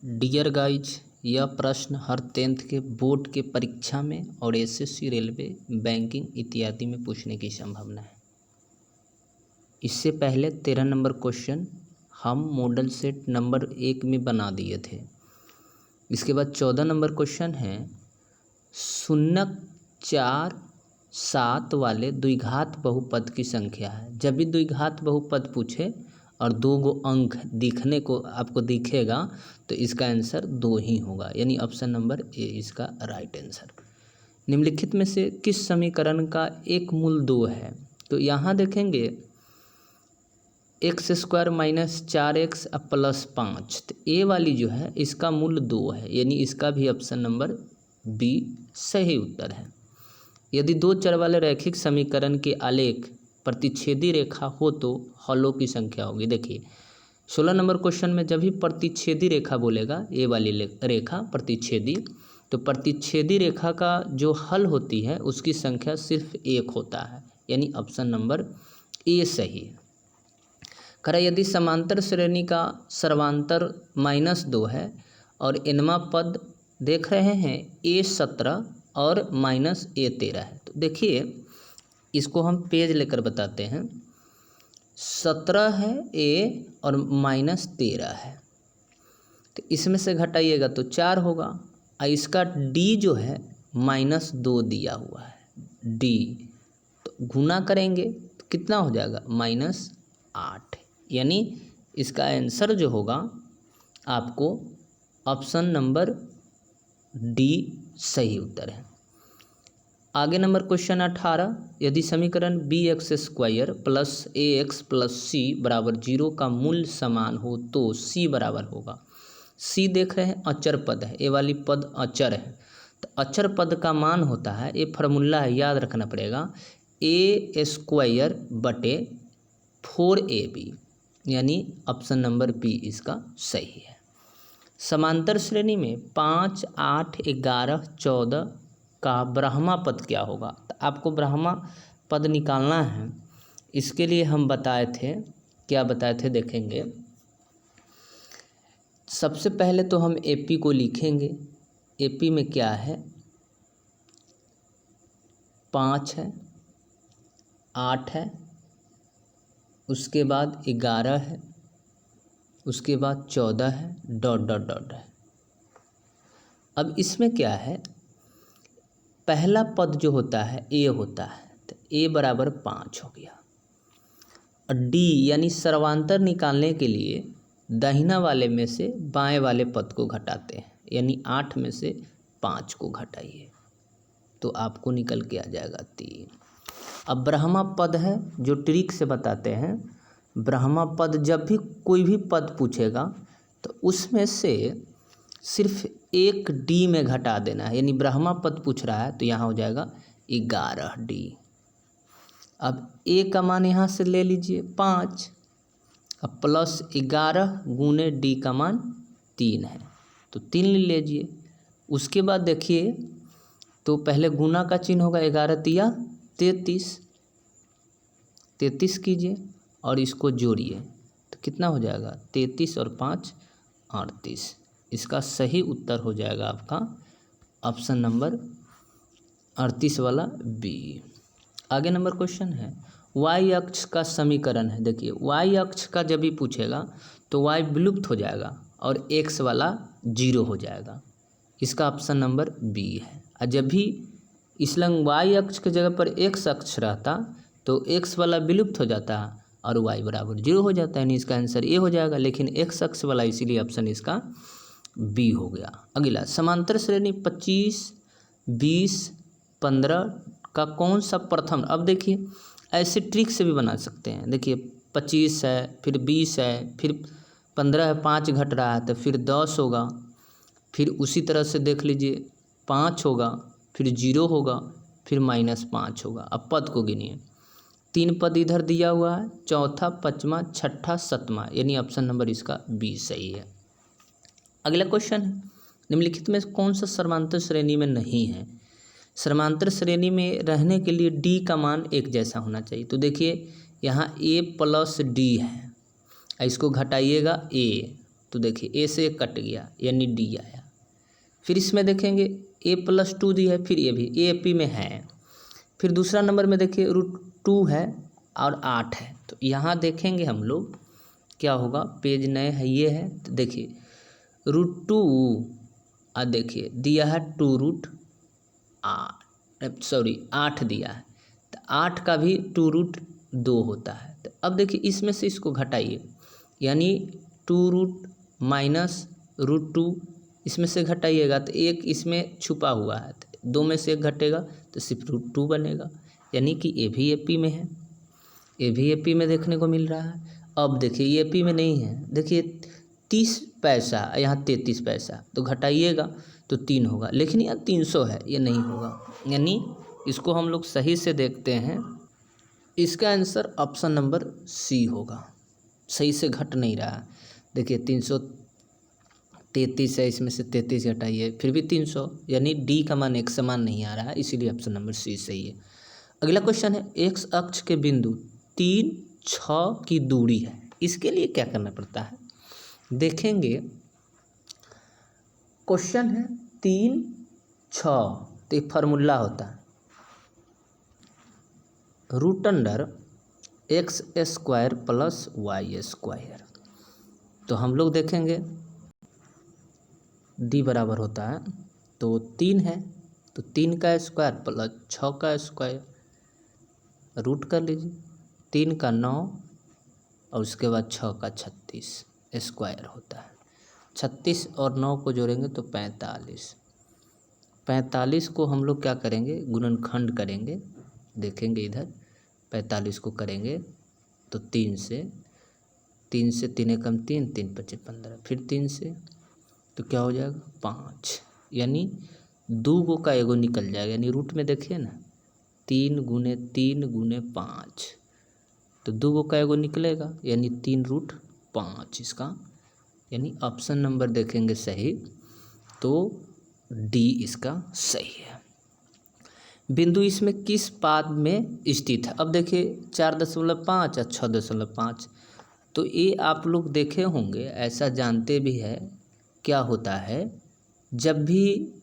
Dear guys, यह प्रश्न हर 10th के बोर्ड के परीक्षा में और एसएससी, रेलवे, बैंकिंग इत्यादि में पूछने की संभावना है। इससे पहले 13 नंबर क्वेश्चन हम मॉडल सेट नंबर 1 में बना दिए थे। इसके बाद 14 नंबर क्वेश्चन है 0, 4, 7 वाले द्विघात बहुपद की संख्या है। जब भी द्विघात बहुपद पूछे और 2 गो अंक दिखने को आपको दिखेगा तो इसका आंसर 2 ही होगा, यानी ऑप्शन नंबर ए इसका राइट आंसर। निम्नलिखित में से किस समीकरण का एक मूल 2 है? तो यहाँ देखेंगे x² - 4x + 5, तो ए वाली जो है इसका मूल 2 है, यानी इसका भी ऑप्शन नंबर बी सही उत्तर है। यदि 2 चर वाले रैखिक समीकरण के आलेख प्रतिच्छेदी रेखा हो तो हलों की संख्या होगी। देखिए 16 नंबर क्वेश्चन में जब भी प्रतिच्छेदी रेखा बोलेगा, ए वाली रेखा प्रतिच्छेदी, तो प्रतिच्छेदी रेखा का जो हल होती है उसकी संख्या सिर्फ 1 होता है, यानी ऑप्शन नंबर ए सही है। कह रहा यदि समांतर श्रेणी का सर्वांतर -2 है और इनमा पद देख रहे हैं a17 और -a13 है, तो देखिए इसको हम पेज लेकर बताते हैं। 17 है ए और -13 है, तो इसमें से घटाइएगा तो 4 होगा, और इसका डी जो है -2 दिया हुआ है डी, तो गुना करेंगे तो कितना हो जाएगा -8, यानी इसका आंसर जो होगा आपको ऑप्शन नंबर डी सही उत्तर है। आगे नंबर क्वेश्चन 18, यदि समीकरण bx² + ax + c बराबर 0 का मूल समान हो तो c बराबर होगा। c देख रहे हैं अचर पद है, ए वाली पद अचर है, तो अचर पद का मान होता है, ये फार्मूला है, याद रखना पड़ेगा, a² बटे 4ab, यानी ऑप्शन नंबर बी इसका सही है। समांतर श्रेणी में 5, 8, 11, 14 का ब्रह्मा पद क्या होगा? तो आपको ब्रह्मा पद निकालना है। इसके लिए हम बताए थे, क्या बताए थे देखेंगे। सबसे पहले तो हम एपी को लिखेंगे। एपी में क्या है, 5 है, 8 है, उसके बाद 11 है, उसके बाद 14 है, ... है। अब इसमें क्या है, पहला पद जो होता है ए होता है, तो ए बराबर 5 हो गया, और डी यानी सर्वांतर निकालने के लिए दाहिना वाले में से बाएं वाले पद को घटाते हैं, यानी 8 में से 5 को घटाइए तो आपको निकल के आ जाएगा 3। अब ब्रह्मा पद है, जो ट्रिक से बताते हैं, ब्रह्मा पद जब भी कोई भी पद पूछेगा तो उसमें से सिर्फ एक डी में घटा देना है, यानी ब्रह्मा पद पूछ रहा है तो यहाँ हो जाएगा 11d। अब ए का मान यहाँ से ले लीजिए 5, अब +11 गुने डी का मान 3 है, तो 3 ले लीजिए। उसके बाद देखिए तो पहले गुना का चिन्ह होगा, 11 तिया 33 कीजिए और इसको जोड़िए तो कितना हो जाएगा 33 और 5 38। इसका सही उत्तर हो जाएगा आपका ऑप्शन नंबर 38 वाला बी। आगे नंबर क्वेश्चन है y अक्ष का समीकरण है। देखिए y अक्ष का जब भी पूछेगा तो y विलुप्त हो जाएगा और x वाला 0 हो जाएगा, इसका ऑप्शन नंबर बी है। और जब भी इसलंग y अक्ष के जगह पर x अक्ष रहता तो x वाला विलुप्त हो जाता और y बराबर 0 हो जाता है, यानी इसका आंसर ए हो जाएगा, लेकिन x अक्ष वाला इसीलिए ऑप्शन इसका बी हो गया। अगला समांतर श्रेणी 25, 20, 15 का कौन सा प्रथम? अब देखिए ऐसे ट्रिक से भी बना सकते हैं। देखिए 25 है, फिर 20 है, फिर 15 है, 5 घट रहा है तो फिर 10 होगा, फिर उसी तरह से देख लीजिए 5 होगा, फिर 0 होगा, फिर -5 होगा। अब पद को गिनिए, 3 पद इधर दिया हुआ है, चौथा, पाँचवा, छठा, सातवां, यानी ऑप्शन नंबर इसका बी सही है। अगला क्वेश्चन है निम्नलिखित में कौन सा समांतर श्रेणी में नहीं है? समांतर श्रेणी में रहने के लिए डी का मान एक जैसा होना चाहिए। तो देखिए यहाँ a + d है, इसको घटाइएगा a तो देखिए ए से कट गया यानी डी आया। फिर इसमें देखेंगे a+2 दी है, फिर ये भी AP में है। फिर दूसरा नंबर में देखिए √2 है और 8 है। तो यहाँ देखेंगे हम लोग क्या होगा, पेज नए है ये है, तो देखिए √2 और देखिए दिया है 8 दिया है, तो 8 का भी 2√2 होता है। तो अब देखिए इसमें से इसको घटाइए, यानी 2√-√2 इसमें से घटाइएगा तो एक इसमें छुपा हुआ है, तो 2 में से एक घटेगा तो सिर्फ √2 बनेगा, यानी कि ये भी AP में है, ये भी AP में देखने को मिल रहा है। अब देखिए ये AP में नहीं है, देखिए 30 पैसा यहाँ 33 पैसा, तो घटाइएगा तो 3 होगा, लेकिन यहाँ 300 है, ये नहीं होगा, यानी इसको हम लोग सही से देखते हैं, इसका आंसर ऑप्शन नंबर C होगा। सही से घट नहीं रहा, देखिए 333 है, इसमें से 33 घटाइए फिर भी 300, यानी D का मान एक समान नहीं आ रहा है, इसीलिए ऑप्शन नंबर C सही है। अगला क्वेश्चन है, एक्स अक्ष के बिंदु 3, 6 की दूरी है, इसके लिए क्या करना पड़ता है देखेंगे। क्वेश्चन है 3, 6, तो एक फार्मूला होता है √x² + y²। तो हम लोग देखेंगे D बराबर होता है, तो 3 है तो 3 का स्क्वायर प्लस 6 का स्क्वायर, रूट कर लीजिए, 3 का 9 और उसके बाद 6 का 36 स्क्वायर होता है। 36 और 9 को जोड़ेंगे तो 45। 45 को हम लोग क्या करेंगे, गुणनखंड करेंगे, देखेंगे इधर 45 को करेंगे तो 3 से 3 एकम 3, 3 × 5 = 15, फिर 3 से तो क्या हो जाएगा 5, यानी 2 का एगो निकल जाएगा, यानी रूट में देखिए ना 3 × 3 × 5, तो 2 का एगो निकलेगा, यानी 3√5 इसका, यानी ऑप्शन नंबर देखेंगे सही तो D इसका सही है। बिंदु इसमें किस पाद में स्थित है, अब देखिए 4.5 और 6.5, तो ये आप लोग देखे होंगे, ऐसा जानते भी है क्या होता है, जब भी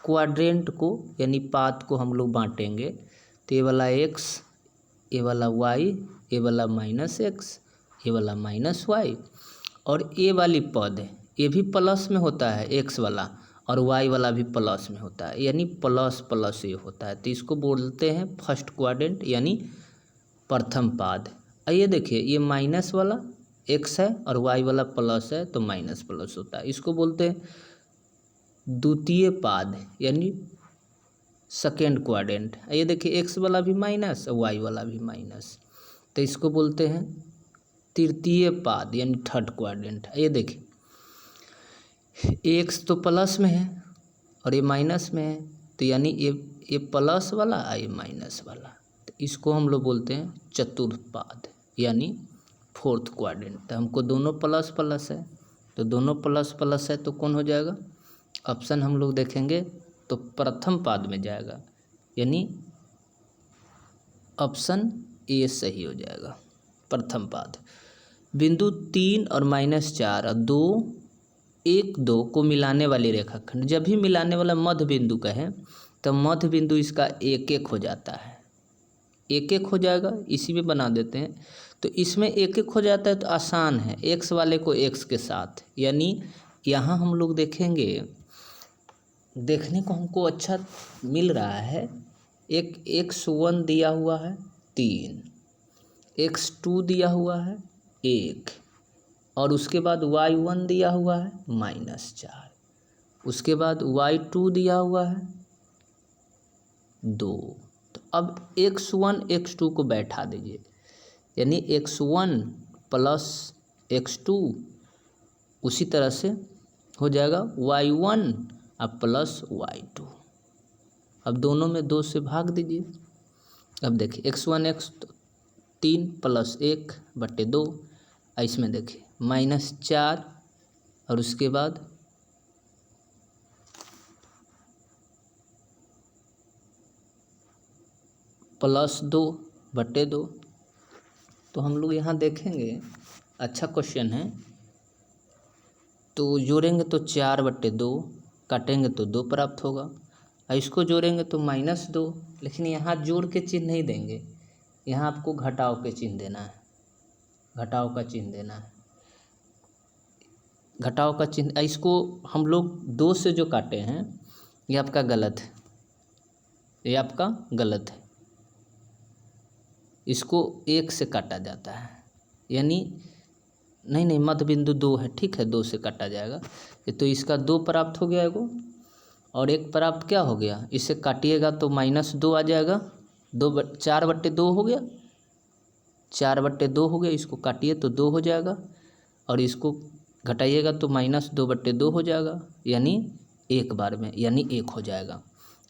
क्वाड्रेंट को यानी पाद को हम लोग बांटेंगे तो ये वाला x, ये वाला y, ये वाला -x, ये वाला -y, और ये वाली पद है ये भी प्लस में होता है, x वाला, और y वाला भी प्लस में होता है, यानी प्लस प्लस ये होता है, तो इसको बोलते हैं फर्स्ट क्वाड्रेंट यानी प्रथम पाद। आइए देखिए ये माइनस वाला x है और y वाला प्लस है तो माइनस प्लस होता है, इसको बोलते हैं द्वितीय पाद यानी सेकेंड क्वाड्रेंट। ये देखिए x वाला भी माइनस और y वाला भी माइनस, तो इसको बोलते हैं तृतीय पाद यानी थर्ड क्वाड्रेंट। ये देखिए x तो प्लस में है और ये माइनस में है, तो यानी ये प्लस वाला और ये माइनस वाला, तो इसको हम लोग बोलते हैं चतुर्थ पाद यानी फोर्थ क्वाड्रेंट। तो हमको दोनों प्लस प्लस है, तो दोनों प्लस प्लस है तो कौन हो जाएगा, ऑप्शन हम लोग देखेंगे तो प्रथम पाद में जाएगा, यानी ऑप्शन ए सही हो जाएगा, प्रथम पाद। बिंदु 3 और -4 और 2, 1, 2 को मिलाने वाली रेखाखंड, जब भी मिलाने वाला मध्य बिंदु कहें तो मध्य बिंदु इसका 1, 1 हो जाता है, 1, 1 हो जाएगा, इसी में बना देते हैं। तो इसमें 1, 1 हो जाता है तो आसान है, x वाले को x के साथ, यानी यहाँ हम लोग देखेंगे, देखने को हमको अच्छा मिल रहा है, एक x1 दिया हुआ है 3, x2 दिया हुआ है 1, और उसके बाद y1 दिया हुआ है -4, उसके बाद y2 दिया हुआ है 2। तो अब x1 x2 को बैठा दीजिए, यानी x1 + x2 उसी तरह से हो जाएगा y1 अब +y2। अब दोनों में 2 से भाग दीजिए, अब देखिए x1 3 + 1/2, इसमें देखिए -4 और उसके बाद +2/2। तो हम लोग यहाँ देखेंगे, अच्छा क्वेश्चन है, तो जोड़ेंगे तो 4/2, काटेंगे तो 2 प्राप्त होगा, और इसको जोड़ेंगे तो -2। लेकिन यहाँ जोड़ के चिन्ह नहीं देंगे, यहाँ आपको घटाव के चिन्ह देना है, घटाव का चिन्ह देना है, घटाव का चिन्ह। इसको हम लोग 2 से जो काटे हैं ये आपका गलत है, ये आपका गलत है, इसको 1 से काटा जाता है, यानी नहीं मध्य बिंदु 2 है, ठीक है, 2 से काटा जाएगा। तो इसका 2 प्राप्त हो गया एगो, और 1 प्राप्त क्या हो गया, इसे काटिएगा तो -2 आ जाएगा, 4/2 हो गया, 4/2 हो गया, इसको काटिए तो 2 हो जाएगा, और इसको घटाइएगा तो -2/2 हो जाएगा, यानी एक बार में, यानी 1 हो जाएगा।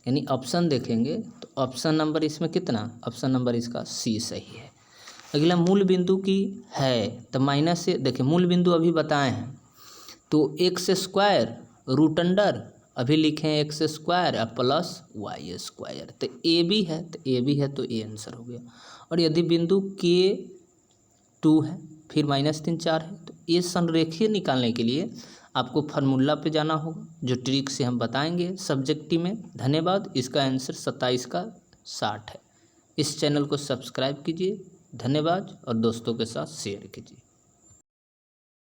यानी ऑप्शन देखेंगे तो ऑप्शन नंबर इसमें कितना, ऑप्शन नंबर इसका सी सही है। अगला मूल बिंदु की है, तो माइनस से देखिए, मूल बिंदु अभी बताए हैं, तो x² रूट अंडर अभी लिखे हैं x² और +y², तो ए भी है, तो ए भी है, तो ए आंसर हो गया। और यदि बिंदु K2 है फिर -3 4 है, तो ये संरेखीय निकालने के लिए आपको फार्मूला पे जाना होगा, जो ट्रिक से हम बताएंगे सब्जेक्टिव में। धन्यवाद। इसका आंसर 27 का 60 है। इस चैनल को सब्सक्राइब कीजिए, धन्यवाद, और दोस्तों के साथ शेयर कीजिए।